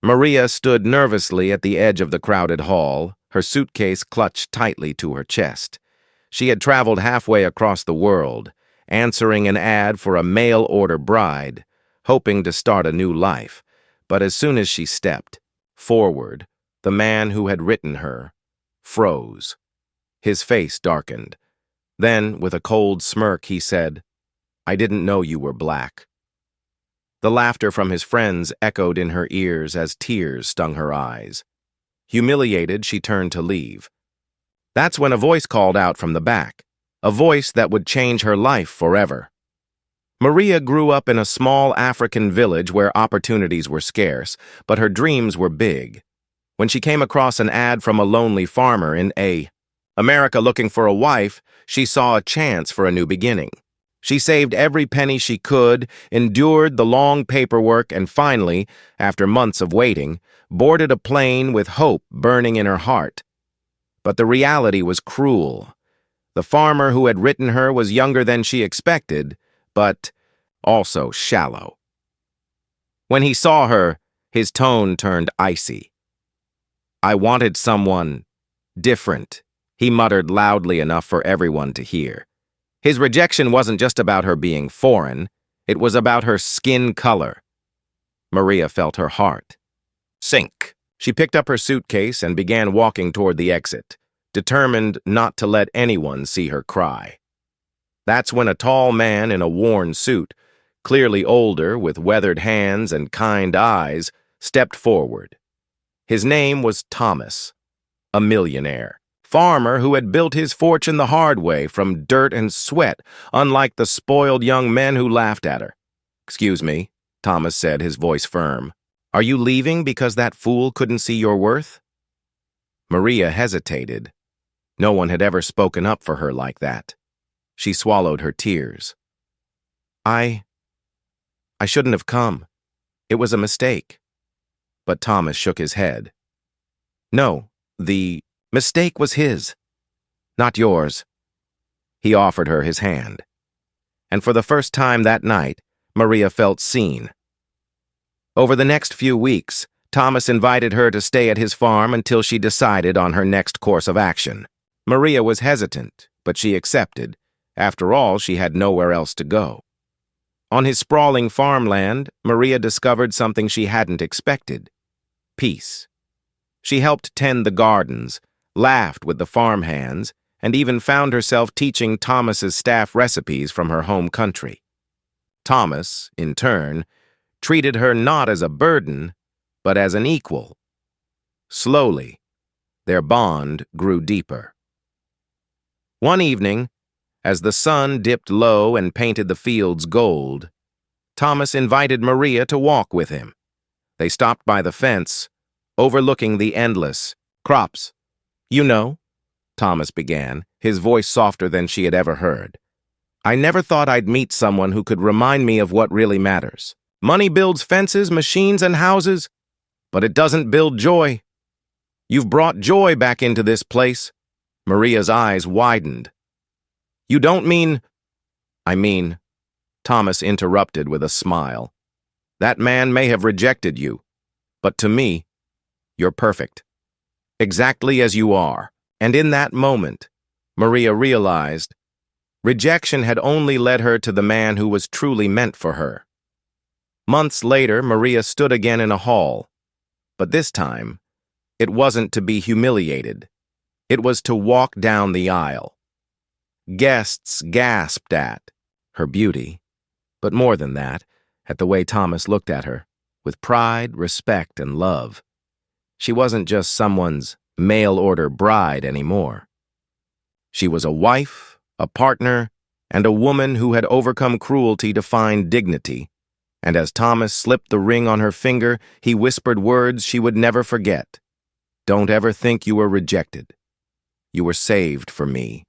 Maria stood nervously at the edge of the crowded hall, her suitcase clutched tightly to her chest. She had traveled halfway across the world, answering an ad for a mail-order bride, hoping to start a new life. But as soon as she stepped forward, the man who had written her froze. His face darkened. Then, with a cold smirk, he said, "I didn't know you were black." The laughter from his friends echoed in her ears as tears stung her eyes. Humiliated, she turned to leave. That's when a voice called out from the back, a voice that would change her life forever. Maria grew up in a small African village where opportunities were scarce, but her dreams were big. When she came across an ad from a lonely farmer in America looking for a wife, she saw a chance for a new beginning. She saved every penny she could, endured the long paperwork, and finally, after months of waiting, boarded a plane with hope burning in her heart. But the reality was cruel. The farmer who had written her was younger than she expected, but also shallow. When he saw her, his tone turned icy. "I wanted someone different," he muttered loudly enough for everyone to hear. His rejection wasn't just about her being foreign, it was about her skin color. Maria felt her heart sink. She picked up her suitcase and began walking toward the exit, determined not to let anyone see her cry. That's when a tall man in a worn suit, clearly older, with weathered hands and kind eyes, stepped forward. His name was Thomas, a millionaire. Farmer who had built his fortune the hard way from dirt and sweat, unlike the spoiled young men who laughed at her. "Excuse me," Thomas said, his voice firm. "Are you leaving because that fool couldn't see your worth?" Maria hesitated. No one had ever spoken up for her like that. She swallowed her tears. I shouldn't have come. It was a mistake." But Thomas shook his head. "No, the mistake was his, not yours." He offered her his hand. And for the first time that night, Maria felt seen. Over the next few weeks, Thomas invited her to stay at his farm until she decided on her next course of action. Maria was hesitant, but she accepted. After all, she had nowhere else to go. On his sprawling farmland, Maria discovered something she hadn't expected: peace. She helped tend the gardens, laughed with the farmhands, and even found herself teaching Thomas's staff recipes from her home country. Thomas, in turn, treated her not as a burden, but as an equal. Slowly, their bond grew deeper. One evening, as the sun dipped low and painted the fields gold, Thomas invited Maria to walk with him. They stopped by the fence, overlooking the endless crops. "You know," Thomas began, his voice softer than she had ever heard, "I never thought I'd meet someone who could remind me of what really matters. Money builds fences, machines, and houses, but it doesn't build joy. You've brought joy back into this place." Maria's eyes widened. "You don't mean—" "I mean," Thomas interrupted with a smile, "that man may have rejected you, but to me, you're perfect. Exactly as you are." And in that moment, Maria realized rejection had only led her to the man who was truly meant for her. Months later, Maria stood again in a hall, but this time, it wasn't to be humiliated. It was to walk down the aisle. Guests gasped at her beauty, but more than that, at the way Thomas looked at her, with pride, respect, and love. She wasn't just someone's mail-order bride anymore. She was a wife, a partner, and a woman who had overcome cruelty to find dignity. And as Thomas slipped the ring on her finger, he whispered words she would never forget. "Don't ever think you were rejected. You were saved for me."